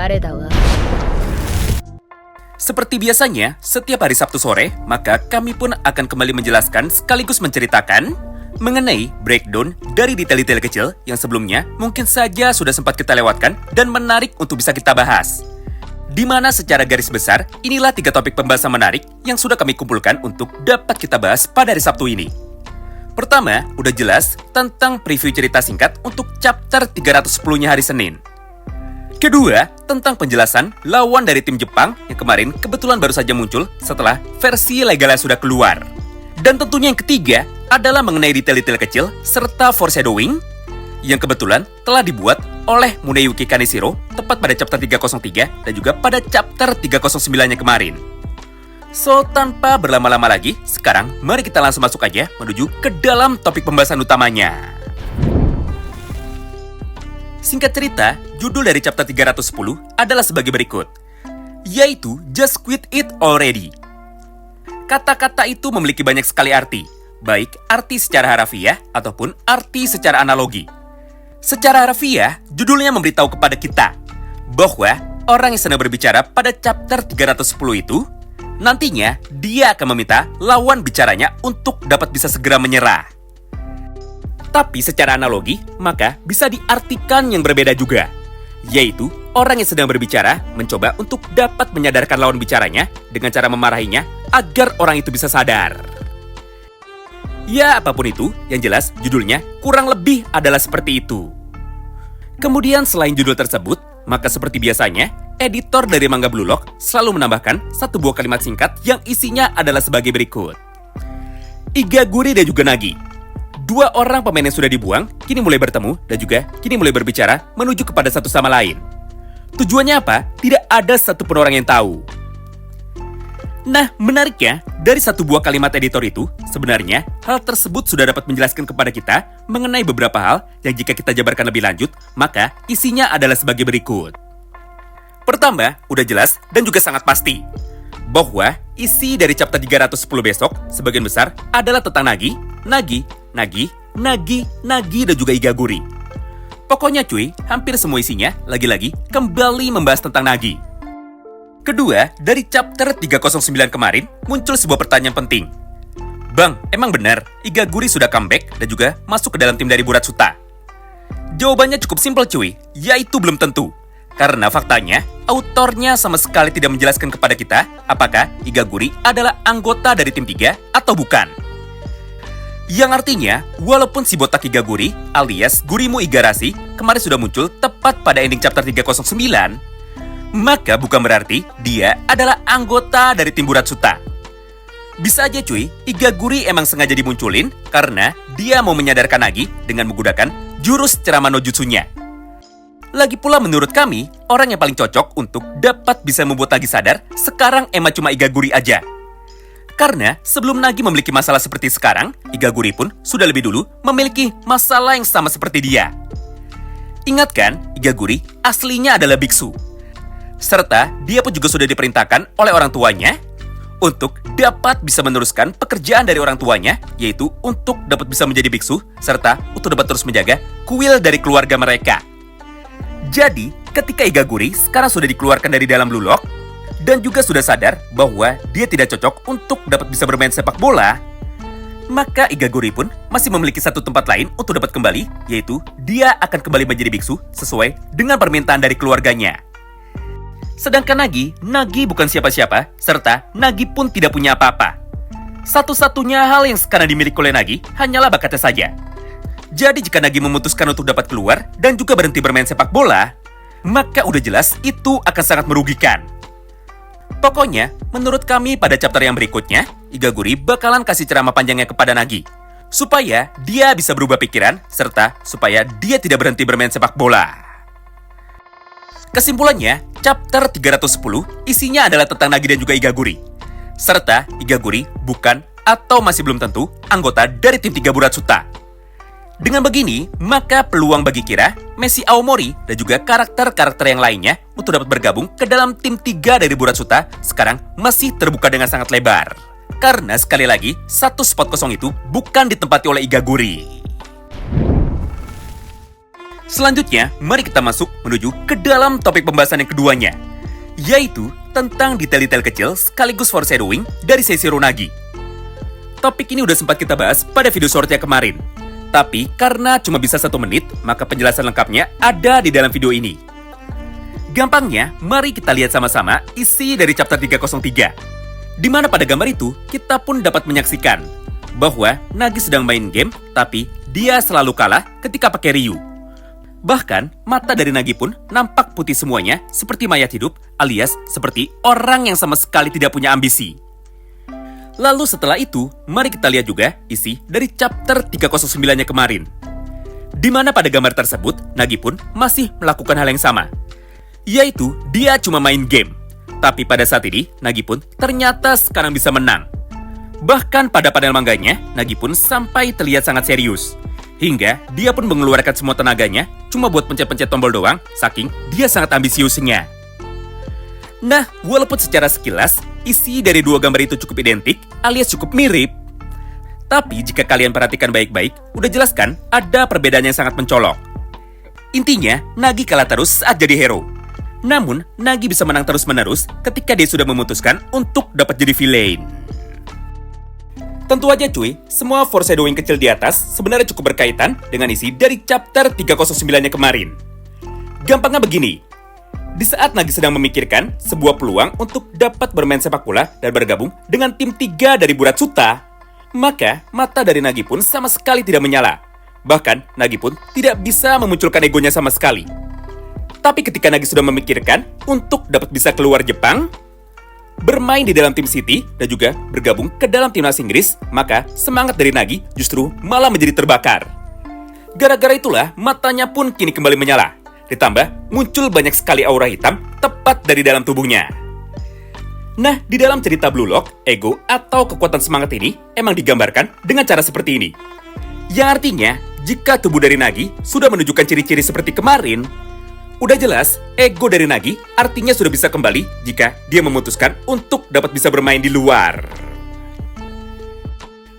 誰だわ。 Seperti biasanya, setiap hari Sabtu sore, maka kami pun akan kembali menjelaskan sekaligus menceritakan mengenai breakdown dari detail-detail kecil yang sebelumnya mungkin saja sudah sempat kita lewatkan dan menarik untuk bisa kita bahas. Di mana secara garis besar, inilah 3 topik pembahasan menarik yang sudah kami kumpulkan untuk dapat kita bahas pada hari Sabtu ini. Pertama, udah jelas tentang preview cerita singkat untuk chapter 310-nya hari Senin. Kedua, tentang penjelasan lawan dari tim Jepang yang kemarin kebetulan baru saja muncul setelah versi legalnya sudah keluar. Dan tentunya yang ketiga adalah mengenai detail-detail kecil serta foreshadowing yang kebetulan telah dibuat oleh Muneyuki Kaneshiro tepat pada chapter 303 dan juga pada chapter 309-nya kemarin. So, tanpa berlama-lama lagi, sekarang mari kita langsung masuk aja menuju ke dalam topik pembahasan utamanya. Singkat cerita, judul dari chapter 310 adalah sebagai berikut, yaitu Just Quit It Already. Kata-kata itu memiliki banyak sekali arti, baik arti secara harafiah ataupun arti secara analogi. Secara harafiah, judulnya memberitahu kepada kita bahwa orang yang sedang berbicara pada chapter 310 itu, nantinya dia akan meminta lawan bicaranya untuk dapat bisa segera menyerah. Tapi secara analogi, maka bisa diartikan yang berbeda juga, yaitu orang yang sedang berbicara mencoba untuk dapat menyadarkan lawan bicaranya dengan cara memarahinya agar orang itu bisa sadar. Ya, apapun itu, yang jelas judulnya kurang lebih adalah seperti itu. Kemudian selain judul tersebut, maka seperti biasanya, editor dari manga Blue Lock selalu menambahkan satu buah kalimat singkat yang isinya adalah sebagai berikut. Igaguri dan juga Nagi. 2 orang pemain yang sudah dibuang, kini mulai bertemu dan juga kini mulai berbicara menuju kepada satu sama lain. Tujuannya apa? Tidak ada satupun orang yang tahu. Nah, menariknya, dari satu buah kalimat editor itu, sebenarnya hal tersebut sudah dapat menjelaskan kepada kita mengenai beberapa hal yang jika kita jabarkan lebih lanjut, maka isinya adalah sebagai berikut. Pertama, udah jelas dan juga sangat pasti bahwa isi dari chapter 310 besok sebagian besar adalah tentang Nagi, dan juga Igaguri. Pokoknya cuy, hampir semua isinya lagi-lagi kembali membahas tentang Nagi. Kedua, dari chapter 309 kemarin muncul sebuah pertanyaan penting. Bang, emang benar Igaguri sudah comeback dan juga masuk ke dalam tim dari Buratsuta? Jawabannya cukup simpel cuy, yaitu belum tentu. Karena faktanya, autornya sama sekali tidak menjelaskan kepada kita apakah Igaguri adalah anggota dari tim 3 atau bukan. Yang artinya, walaupun si botak Igaguri alias Gurimu Igarashi kemarin sudah muncul tepat pada ending chapter 309, maka bukan berarti dia adalah anggota dari tim Buratsuta. Bisa aja cuy, Igaguri emang sengaja dimunculin karena dia mau menyadarkan Nagi dengan menggunakan jurus ceramah no jutsunya. Lagi pula menurut kami, orang yang paling cocok untuk dapat bisa membuat Nagi sadar sekarang emang cuma Igaguri aja. Karena sebelum Nagi memiliki masalah seperti sekarang, Igaguri pun sudah lebih dulu memiliki masalah yang sama seperti dia. Ingat kan, Igaguri aslinya adalah biksu. Serta dia pun juga sudah diperintahkan oleh orang tuanya untuk dapat bisa meneruskan pekerjaan dari orang tuanya, yaitu untuk dapat bisa menjadi biksu, serta untuk dapat terus menjaga kuil dari keluarga mereka. Jadi, ketika Igaguri sekarang sudah dikeluarkan dari dalam Blue Lock, dan juga sudah sadar bahwa dia tidak cocok untuk dapat bisa bermain sepak bola, maka Igaguri pun masih memiliki satu tempat lain untuk dapat kembali, yaitu dia akan kembali menjadi biksu sesuai dengan permintaan dari keluarganya. Sedangkan Nagi bukan siapa-siapa, serta Nagi pun tidak punya apa-apa. Satu-satunya hal yang sekarang dimiliki oleh Nagi hanyalah bakatnya saja. Jadi jika Nagi memutuskan untuk dapat keluar dan juga berhenti bermain sepak bola, maka udah jelas itu akan sangat merugikan. Pokoknya, menurut kami pada chapter yang berikutnya, Igaguri bakalan kasih ceramah panjangnya kepada Nagi, supaya dia bisa berubah pikiran, serta supaya dia tidak berhenti bermain sepak bola. Kesimpulannya, chapter 310 isinya adalah tentang Nagi dan juga Igaguri. Serta Igaguri bukan atau masih belum tentu anggota dari tim 3 Buratsuta. Dengan begini, maka peluang bagi Kira, Messi Aomori, dan juga karakter-karakter yang lainnya untuk dapat bergabung ke dalam tim 3 dari Buratsuta sekarang masih terbuka dengan sangat lebar. Karena sekali lagi, satu spot kosong itu bukan ditempati oleh Igaguri. Selanjutnya, mari kita masuk menuju ke dalam topik pembahasan yang keduanya, yaitu tentang detail-detail kecil sekaligus foreshadowing dari Seishiro Nagi. Topik ini udah sempat kita bahas pada video shortnya kemarin. Tapi karena cuma bisa 1 menit, maka penjelasan lengkapnya ada di dalam video ini. Gampangnya, mari kita lihat sama-sama isi dari chapter 303. Di mana pada gambar itu, kita pun dapat menyaksikan bahwa Nagi sedang main game, tapi dia selalu kalah ketika pakai Ryu. Bahkan, mata dari Nagi pun nampak putih semuanya seperti mayat hidup, alias seperti orang yang sama sekali tidak punya ambisi. Lalu setelah itu, mari kita lihat juga isi dari chapter 309-nya kemarin. Di mana pada gambar tersebut, Nagi pun masih melakukan hal yang sama. Yaitu, dia cuma main game. Tapi pada saat ini, Nagi pun ternyata sekarang bisa menang. Bahkan pada panel mangganya, Nagi pun sampai terlihat sangat serius. Hingga dia pun mengeluarkan semua tenaganya cuma buat pencet-pencet tombol doang, saking dia sangat ambisiusnya. Nah, walaupun secara sekilas, isi dari 2 gambar itu cukup identik, alias cukup mirip. Tapi jika kalian perhatikan baik-baik, udah jelas kan ada perbedaan yang sangat mencolok. Intinya, Nagi kalah terus saat jadi hero. Namun, Nagi bisa menang terus-menerus ketika dia sudah memutuskan untuk dapat jadi villain. Tentu aja cuy, semua foreshadowing kecil di atas sebenarnya cukup berkaitan dengan isi dari chapter 309-nya kemarin. Gampangnya begini, di saat Nagi sedang memikirkan sebuah peluang untuk dapat bermain sepak bola dan bergabung dengan tim 3 dari Buratsuta, maka mata dari Nagi pun sama sekali tidak menyala. Bahkan, Nagi pun tidak bisa memunculkan egonya sama sekali. Tapi ketika Nagi sudah memikirkan untuk dapat bisa keluar Jepang, bermain di dalam tim City, dan juga bergabung ke dalam timnas Inggris, maka semangat dari Nagi justru malah menjadi terbakar. Gara-gara itulah matanya pun kini kembali menyala. Ditambah muncul banyak sekali aura hitam tepat dari dalam tubuhnya. Nah, di dalam cerita Blue Lock, ego atau kekuatan semangat ini emang digambarkan dengan cara seperti ini. Yang artinya, jika tubuh dari Nagi sudah menunjukkan ciri-ciri seperti kemarin, udah jelas, ego dari Nagi artinya sudah bisa kembali jika dia memutuskan untuk dapat bisa bermain di luar.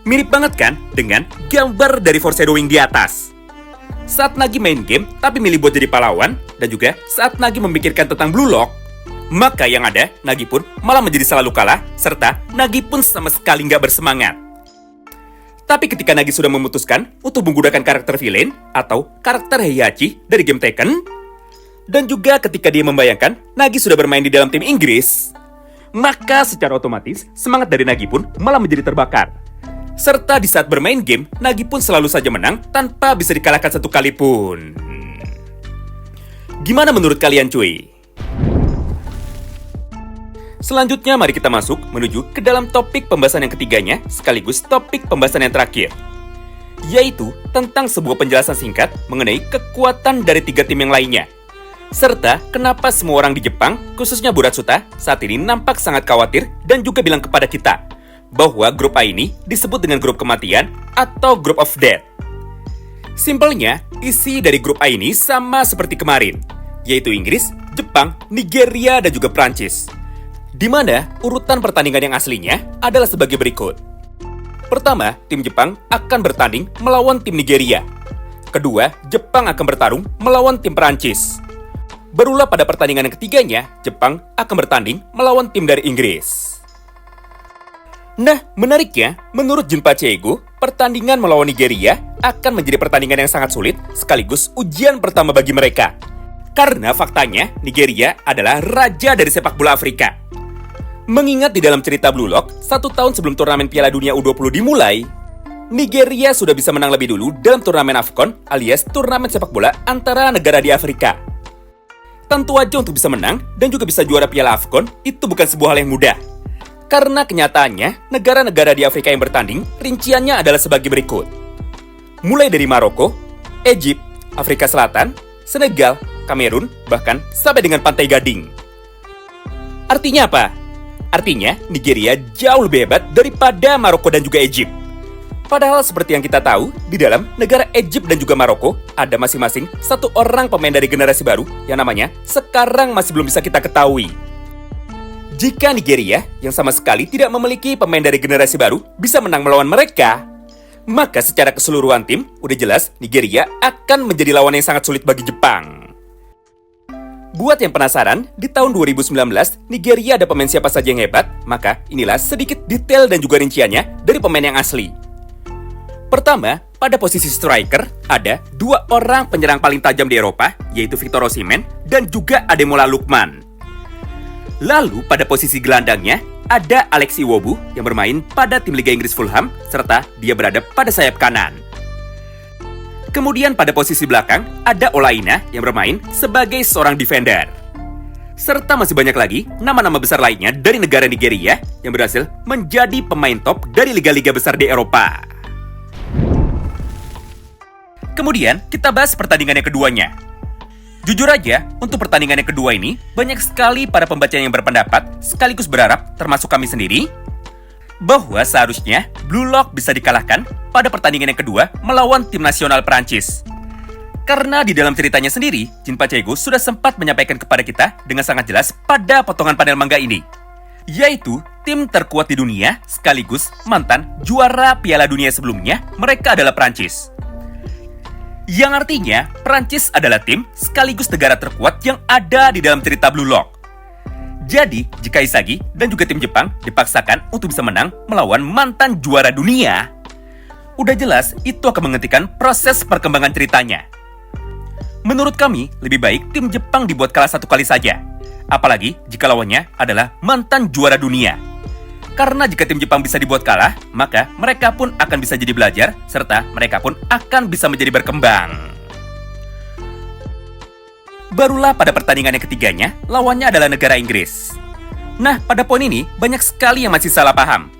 Mirip banget kan dengan gambar dari foreshadowing di atas. Saat Nagi main game tapi milih buat jadi pahlawan, dan juga saat Nagi memikirkan tentang Blue Lock, maka yang ada, Nagi pun malah menjadi selalu kalah, serta Nagi pun sama sekali nggak bersemangat. Tapi ketika Nagi sudah memutuskan untuk menggunakan karakter villain atau karakter Heihachi dari game Tekken, dan juga ketika dia membayangkan Nagi sudah bermain di dalam tim Inggris, maka secara otomatis semangat dari Nagi pun malah menjadi terbakar. Serta di saat bermain game, Nagi pun selalu saja menang tanpa bisa dikalahkan 1 kali pun. Gimana menurut kalian cuy? Selanjutnya mari kita masuk menuju ke dalam topik pembahasan yang ketiganya, sekaligus topik pembahasan yang terakhir, yaitu tentang sebuah penjelasan singkat mengenai kekuatan dari 3 tim yang lainnya. Serta kenapa semua orang di Jepang, khususnya Buratsuta, saat ini nampak sangat khawatir dan juga bilang kepada kita bahwa grup A ini disebut dengan grup kematian atau group of death. Simpelnya, isi dari grup A ini sama seperti kemarin, yaitu Inggris, Jepang, Nigeria, dan juga Prancis. Di mana urutan pertandingan yang aslinya adalah sebagai berikut. Pertama, tim Jepang akan bertanding melawan tim Nigeria. Kedua, Jepang akan bertarung melawan tim Prancis. Barulah pada pertandingan yang ketiganya, Jepang akan bertanding melawan tim dari Inggris. Nah, menariknya, menurut Junpachi Ego, pertandingan melawan Nigeria akan menjadi pertandingan yang sangat sulit sekaligus ujian pertama bagi mereka. Karena faktanya, Nigeria adalah raja dari sepak bola Afrika. Mengingat di dalam cerita Blue Lock, 1 tahun sebelum turnamen Piala Dunia U20 dimulai, Nigeria sudah bisa menang lebih dulu dalam turnamen AFCON alias turnamen sepak bola antara negara di Afrika. Tentu aja untuk bisa menang dan juga bisa juara Piala AFCON itu bukan sebuah hal yang mudah. Karena kenyataannya, negara-negara di Afrika yang bertanding rinciannya adalah sebagai berikut. Mulai dari Maroko, Egypt, Afrika Selatan, Senegal, Kamerun, bahkan sampai dengan Pantai Gading. Artinya apa? Artinya Nigeria jauh lebih hebat daripada Maroko dan juga Egypt. Padahal seperti yang kita tahu, di dalam negara Egypt dan juga Maroko, ada masing-masing 1 orang pemain dari generasi baru yang namanya sekarang masih belum bisa kita ketahui. Jika Nigeria, yang sama sekali tidak memiliki pemain dari generasi baru, bisa menang melawan mereka, Maka secara keseluruhan tim, udah jelas Nigeria akan menjadi lawan yang sangat sulit bagi Jepang. Buat yang penasaran, di tahun 2019, Nigeria ada pemain siapa saja yang hebat, maka inilah sedikit detail dan juga rinciannya dari pemain yang asli. Pertama, pada posisi striker, ada 2 orang penyerang paling tajam di Eropa, yaitu Victor Osimhen dan juga Ademola Lookman. Lalu, pada posisi gelandangnya, ada Alex Iwobi yang bermain pada tim Liga Inggris Fulham, serta dia berada pada sayap kanan. Kemudian pada posisi belakang, ada Ola Aina yang bermain sebagai seorang defender. Serta masih banyak lagi nama-nama besar lainnya dari negara Nigeria yang berhasil menjadi pemain top dari liga-liga besar di Eropa. Kemudian, kita bahas pertandingan yang keduanya. Jujur aja, untuk pertandingan yang kedua ini, banyak sekali para pembaca yang berpendapat, sekaligus berharap, termasuk kami sendiri, bahwa seharusnya Blue Lock bisa dikalahkan pada pertandingan yang kedua melawan tim nasional Perancis. Karena di dalam ceritanya sendiri, Jin Pachego sudah sempat menyampaikan kepada kita dengan sangat jelas pada potongan panel manga ini, yaitu tim terkuat di dunia sekaligus mantan juara Piala Dunia sebelumnya, mereka adalah Perancis. Yang artinya, Perancis adalah tim sekaligus negara terkuat yang ada di dalam cerita Blue Lock. Jadi, jika Isagi dan juga tim Jepang dipaksakan untuk bisa menang melawan mantan juara dunia, udah jelas itu akan menghentikan proses perkembangan ceritanya. Menurut kami, lebih baik tim Jepang dibuat kalah 1 kali saja. Apalagi jika lawannya adalah mantan juara dunia. Karena jika tim Jepang bisa dibuat kalah, maka mereka pun akan bisa jadi belajar, serta mereka pun akan bisa menjadi berkembang. Barulah pada pertandingan yang ketiganya, lawannya adalah negara Inggris. Nah, pada poin ini, banyak sekali yang masih salah paham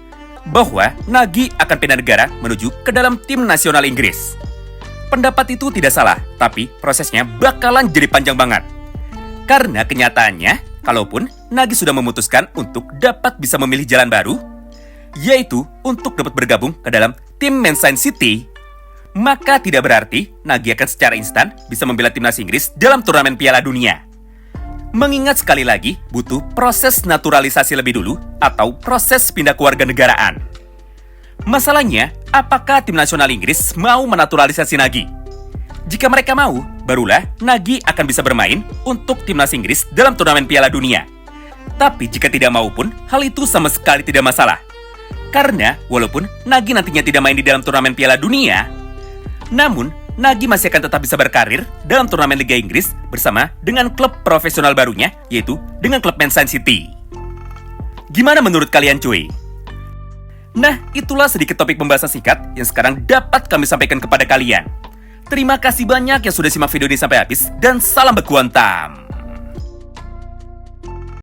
bahwa Nagi akan pindah negara menuju ke dalam tim nasional Inggris. Pendapat itu tidak salah, tapi prosesnya bakalan jadi panjang banget. Karena kenyataannya, kalaupun Nagi sudah memutuskan untuk dapat bisa memilih jalan baru, yaitu untuk dapat bergabung ke dalam tim Manchester City, maka tidak berarti Nagi akan secara instan bisa membela timnas Inggris dalam turnamen Piala Dunia. Mengingat sekali lagi butuh proses naturalisasi lebih dulu atau proses pindah kewarganegaraan. Masalahnya, apakah tim nasional Inggris mau menaturalisasi Nagi? Jika mereka mau, barulah Nagi akan bisa bermain untuk timnas Inggris dalam turnamen Piala Dunia. Tapi jika tidak mau pun, hal itu sama sekali tidak masalah. Karena walaupun Nagi nantinya tidak main di dalam turnamen Piala Dunia, namun Nagi masih akan tetap bisa berkarir dalam turnamen Liga Inggris bersama dengan klub profesional barunya, yaitu dengan klub Manchester City. Gimana menurut kalian cuy? Nah, itulah sedikit topik pembahasan singkat yang sekarang dapat kami sampaikan kepada kalian. Terima kasih banyak yang sudah simak video ini sampai habis, dan salam baku hantam.